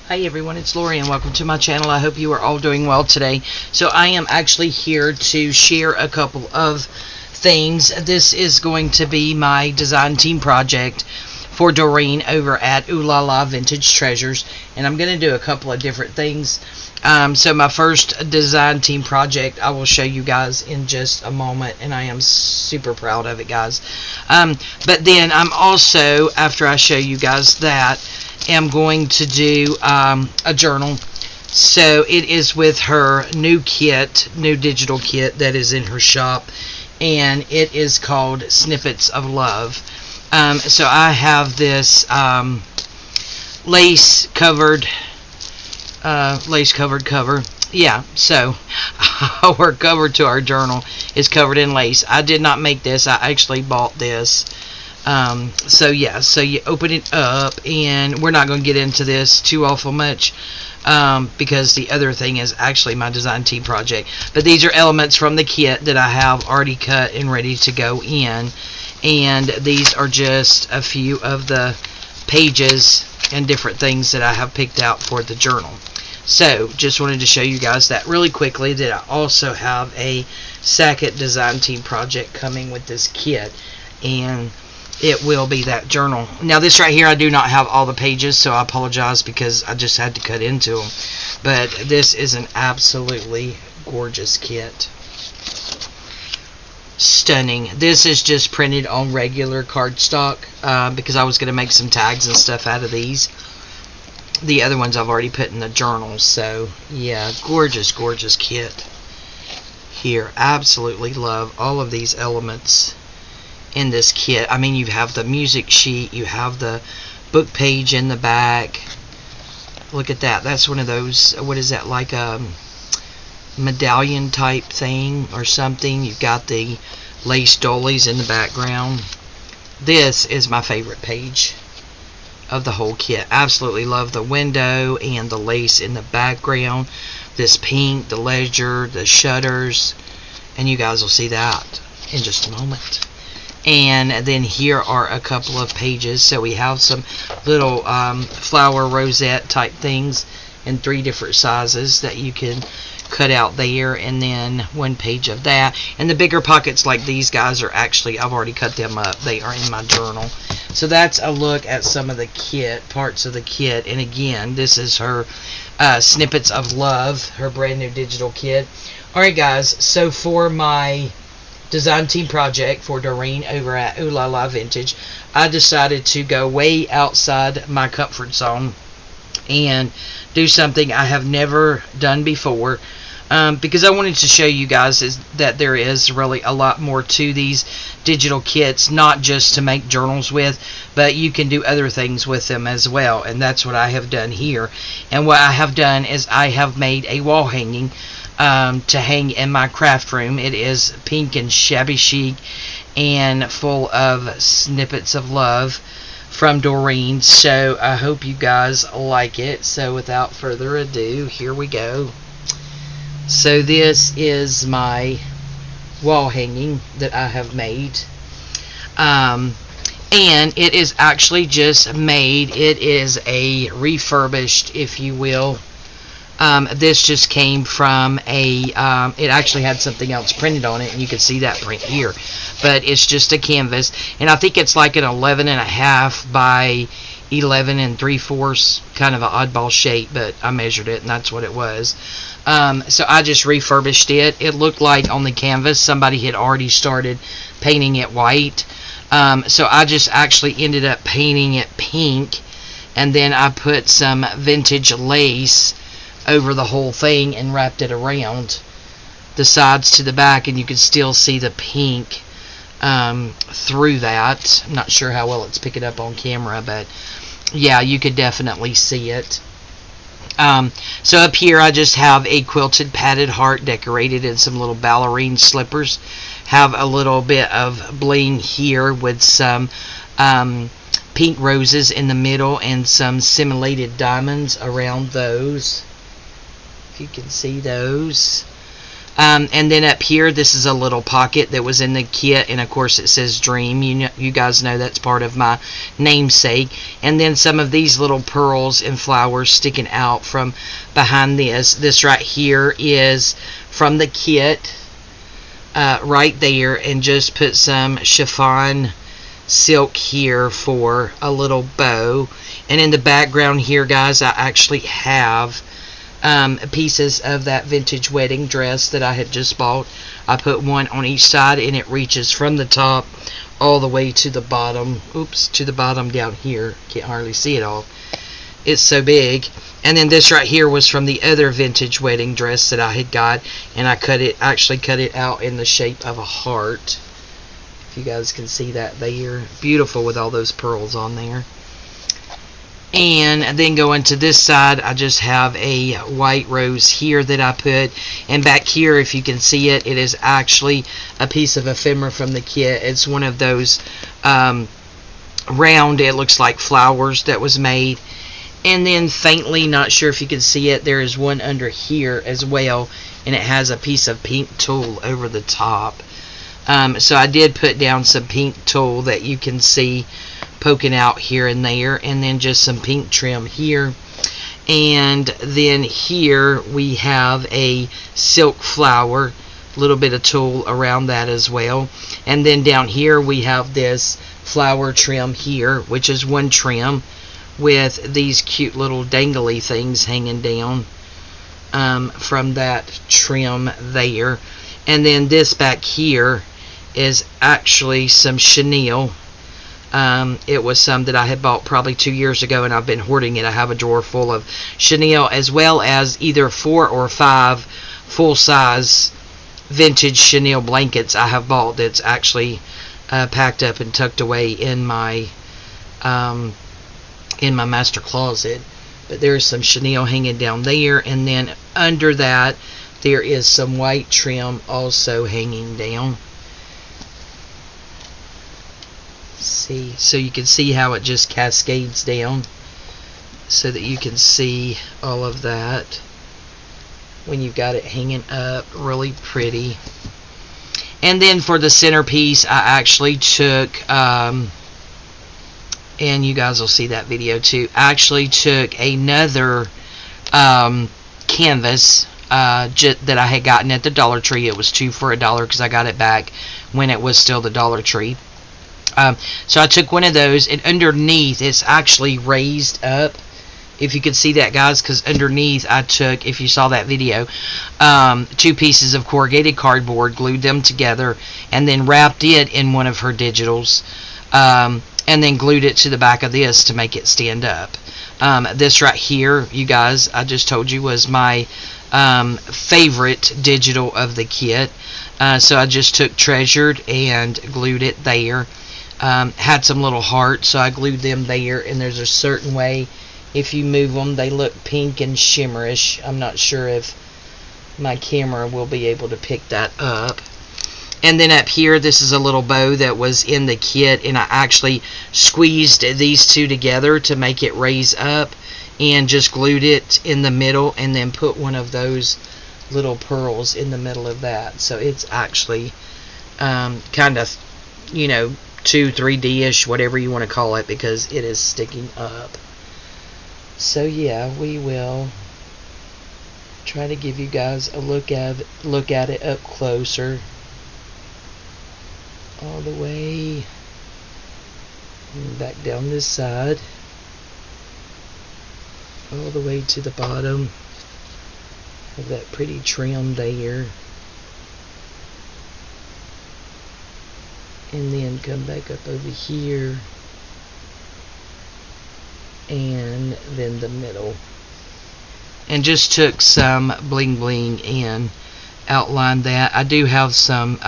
Hi everyone, it's Lori and welcome to my channel. I hope you are all doing well today. So I am actually here to share a couple of things. This is going to be my design team project for Doreen over at Oohlala Vintage Treasures, and I'm going to do a couple of different things. So my first design team project I will show you guys in just a moment, and I am super proud of it, guys. But then I'm also, after I show you guys that, am going to do a journal. So it is with her new kit, new digital kit that is in her shop, and it is called Snippets of Love. So I have this lace covered cover. Yeah, so our cover to our journal is covered in lace. I did not make this. I actually bought this. So yeah, so you open it up, and we're not going to get into this too awful much because the other thing is actually my design team project. But these are elements from the kit that I have already cut and ready to go in, and these are just a few of the pages and different things that I have picked out for the journal. So just wanted to show you guys that really quickly, that I also have a second design team project coming with this kit, and it will be that journal. Now this right here, I do not have all the pages, so I apologize because I just had to cut into them. But this is an absolutely gorgeous kit. Stunning. This is just printed on regular cardstock because I was going to make some tags and stuff out of these. The other ones I've already put in the journal. So yeah, gorgeous, gorgeous kit here. Absolutely love all of these elements in this kit. I mean, you have the music sheet, you have the book page in the back. Look at that. That's one of those, what is that, like a medallion type thing or something. You've got the lace dollies in the background. This is my favorite page of the whole kit. Absolutely love the window and the lace in the background. This pink, the ledger, the shutters, and you guys will see that in just a moment. And then here are a couple of pages. So we have some little flower rosette type things in 3 different sizes that you can cut out there, and then one page of that. And the bigger pockets like these guys are actually, I've already cut them up. They are in my journal. So that's a look at some of the kit, parts of the kit. And again, this is her Snippets of Love, her brand new digital kit. Alright guys, so for my design team project for Doreen over at Oohlala Vintage, I decided to go way outside my comfort zone and do something I have never done before, because I wanted to show you guys that there is really a lot more to these digital kits, not just to make journals with, but you can do other things with them as well, and that's what I have done here. And what I have done is I have made a wall hanging to hang in my craft room. It is pink and shabby chic and full of snippets of love from Doreen. So I hope you guys like it. So without further ado, here we go. So this is my wall hanging that I have made, and it is actually just made, it is a refurbished, if you will. This just came from a, it actually had something else printed on it, and you can see that print here. But it's just a canvas, and I think it's like an 11.5 by 11 3/4, kind of an oddball shape, but I measured it, and that's what it was. So I just refurbished it. It looked like on the canvas somebody had already started painting it white. So I just actually ended up painting it pink, and then I put some vintage lace over the whole thing and wrapped it around the sides to the back, and you can still see the pink through that. I'm not sure how well it's picking up on camera, but yeah, you could definitely see it. So up here I just have a quilted padded heart decorated in some little ballerine slippers. Have a little bit of bling here with some pink roses in the middle and some simulated diamonds around those. You can see those. And then up here, this is a little pocket that was in the kit, and of course it says Dream. You guys know that's part of my namesake. And then some of these little pearls and flowers sticking out from behind this. This right here is from the kit, right there, and just put some chiffon silk here for a little bow. And in the background here, guys, I actually have pieces of that vintage wedding dress that I had just bought. I put one on each side, and it reaches from the top all the way to the bottom. Oops, to the bottom down here. Can't hardly see it all. It's so big. And then this right here was from the other vintage wedding dress that I had got, and I actually cut it out in the shape of a heart. If you guys can see that there. Beautiful with all those pearls on there. And then going to this side, I just have a white rose here that I put. And back here, if you can see it, it is actually a piece of ephemera from the kit. It's one of those round, it looks like flowers that was made. And then faintly, not sure if you can see it, there is one under here as well. And it has a piece of pink tulle over the top. So I did put down some pink tulle that you can see poking out here and there, and then just some pink trim here. And then here we have a silk flower, a little bit of tulle around that as well. And then down here we have this flower trim here, which is one trim with these cute little dangly things hanging down from that trim there. And then this back here is actually some chenille. It was some that I had bought probably 2 years ago, and I've been hoarding it. I have a drawer full of chenille, as well as either 4 or 5 full-size vintage chenille blankets I have bought that's actually packed up and tucked away in my master closet. But there's some chenille hanging down there, and then under that there is some white trim also hanging down. See, so you can see how it just cascades down, so that you can see all of that when you've got it hanging up. Really pretty. And then for the centerpiece, I actually took and you guys will see that video too, I actually took another canvas that I had gotten at the Dollar Tree. It was 2 for $1 because I got it back when it was still the Dollar Tree. So I took one of those, and underneath it's actually raised up. If you can see that, guys, because underneath I took, if you saw that video, 2 pieces of corrugated cardboard, glued them together, and then wrapped it in one of her digitals, and then glued it to the back of this to make it stand up. This right here, you guys, I just told you was my favorite digital of the kit. So I just took Treasured and glued it there. Had some little hearts, so I glued them there, and there's a certain way if you move them they look pink and shimmerish. I'm not sure if my camera will be able to pick that up. And then up here, this is a little bow that was in the kit, and I actually squeezed these two together to make it raise up, and just glued it in the middle, and then put one of those little pearls in the middle of that. So it's actually kind of, you know, 3D-ish, whatever you want to call it, because it is sticking up. So yeah, we will try to give you guys a look at it up closer, all the way back down this side, all the way to the bottom of that pretty trim there. And then come back up over here, and then the middle. And just took some bling bling and outlined that. I do have some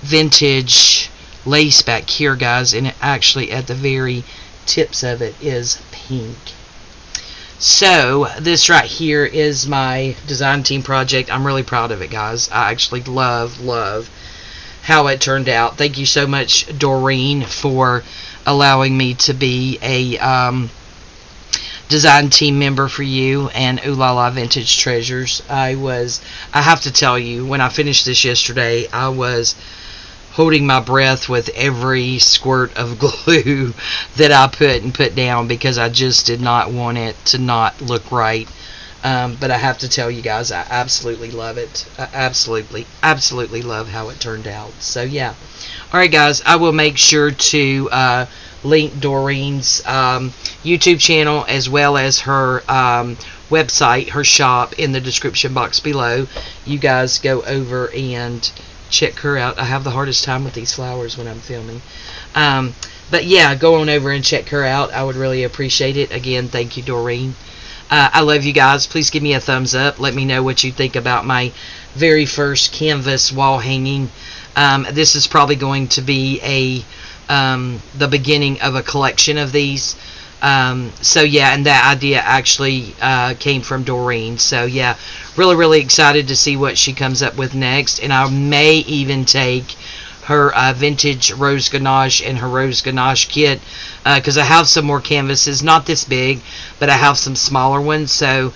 vintage lace back here, guys, and it actually at the very tips of it is pink. So this right here is my design team project. I'm really proud of it, guys. I actually love how it turned out. Thank you so much, Doreen, for allowing me to be a design team member for you and Oohlala Vintage Treasures. I have to tell you, when I finished this yesterday, I was holding my breath with every squirt of glue that I put down, because I just did not want it to not look right. But I have to tell you guys, I absolutely love it. I absolutely love how it turned out. So yeah. Alright guys, I will make sure to link Doreen's YouTube channel as well as her website, her shop, in the description box below. You guys go over and check her out. I have the hardest time with these flowers when I'm filming. But yeah, go on over and check her out. I would really appreciate it. Again, thank you, Doreen. I love you guys. Please give me a thumbs up. Let me know what you think about my very first canvas wall hanging. This is probably going to be the beginning of a collection of these. So yeah, and that idea actually came from Doreen. So yeah, really excited to see what she comes up with next. And I may even take her vintage rose ganache and her rose ganache kit, because I have some more canvases, not this big, but I have some smaller ones. So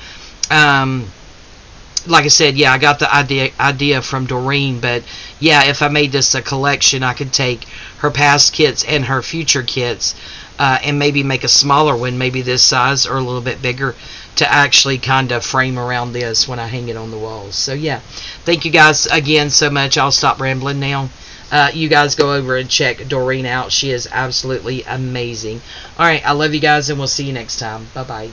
like I said, yeah, I got the idea from Doreen. But yeah, if I made this a collection, I could take her past kits and her future kits, and maybe make a smaller one, maybe this size or a little bit bigger, to actually kind of frame around this when I hang it on the walls. So yeah, thank you guys again so much. I'll stop rambling now. You guys go over and check Doreen out. She is absolutely amazing. Alright, I love you guys, and we'll see you next time. Bye-bye.